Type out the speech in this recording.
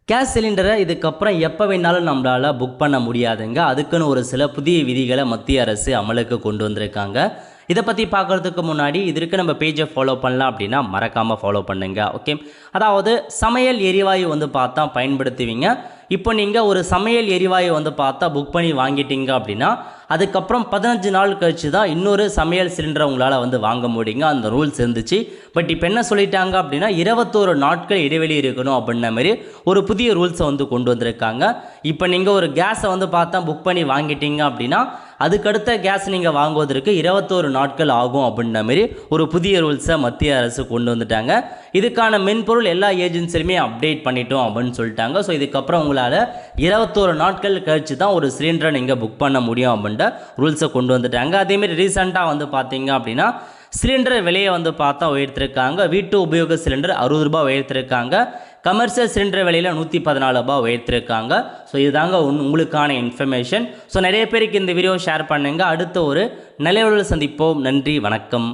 Case சிலிண்டரை இதுக்கப்புறம் எப்போ வேணாலும் நம்மளால் புக் பண்ண முடியாதுங்க. அதுக்குன்னு ஒரு சில புதிய விதிகளை மத்திய அரசு அமலுக்கு கொண்டு வந்திருக்காங்க. இதை பற்றி பார்க்குறதுக்கு முன்னாடி இதற்கு நம்ம பேஜை ஃபாலோ பண்ணலாம் அப்படின்னா மறக்காமல் ஃபாலோ பண்ணுங்க. ஓகே, அதாவது சமையல் எரிவாயு பார்த்தா பயன்படுத்துவீங்க. இப்போ நீங்கள் ஒரு சமையல் எரிவாயு பார்த்தா புக் பண்ணி வாங்கிட்டீங்க அப்படின்னா அதுக்கப்புறம் 15 நாள் கழிச்சு தான் இன்னொரு சமையல் சிலிண்டரை உங்களால் வாங்க முடியுங்க. அந்த ரூல்ஸ் இருந்துச்சு. பட் இப்போ என்ன சொல்லிட்டாங்க அப்படின்னா 21 நாட்கள் இடைவெளி இருக்கணும் அப்படின்ன மாதிரி ஒரு புதிய ரூல்ஸை கொண்டு வந்திருக்காங்க. இப்போ நீங்கள் ஒரு கேஸை பார்த்தா புக் பண்ணி வாங்கிட்டீங்க அப்படின்னா அதுக்கடுத்த கேஸ் நீங்கள் வாங்குவதற்கு 21 நாட்கள் ஆகும் அப்படின்ற மாதிரி ஒரு புதிய ரூல்ஸை மத்திய அரசு கொண்டு வந்துட்டாங்க. இதுக்கான மென்பொருள் எல்லா ஏஜென்சிலுமே அப்டேட் பண்ணிட்டோம் அப்படின்னு சொல்லிட்டாங்க. ஸோ இதுக்கப்புறம் உங்களால் 21 நாட்கள் கழிச்சு தான் ஒரு சிலிண்டரை நீங்கள் புக் பண்ண முடியும் அப்படின்ற ரூல்ஸை கொண்டு வந்துட்டாங்க. அதேமாரி ரீசெண்டாக பார்த்தீங்க அப்படின்னா சிலிண்டர் விலையை பார்த்தா உயர்த்திருக்காங்க. வீட்டு உபயோக சிலிண்டர் 60 ரூபாய் உயர்த்திருக்காங்க. கமர்ஷியல் சிலிண்டர் விலையில் 114 ரூபாய் உயர்த்திருக்காங்க. ஸோ இதுதாங்க உங்களுக்கான இன்ஃபர்மேஷன். ஸோ நிறைய பேருக்கு இந்த வீடியோ ஷேர் பண்ணுங்கள். அடுத்த ஒரு நல்ல சந்திப்போம். நன்றி, வணக்கம்.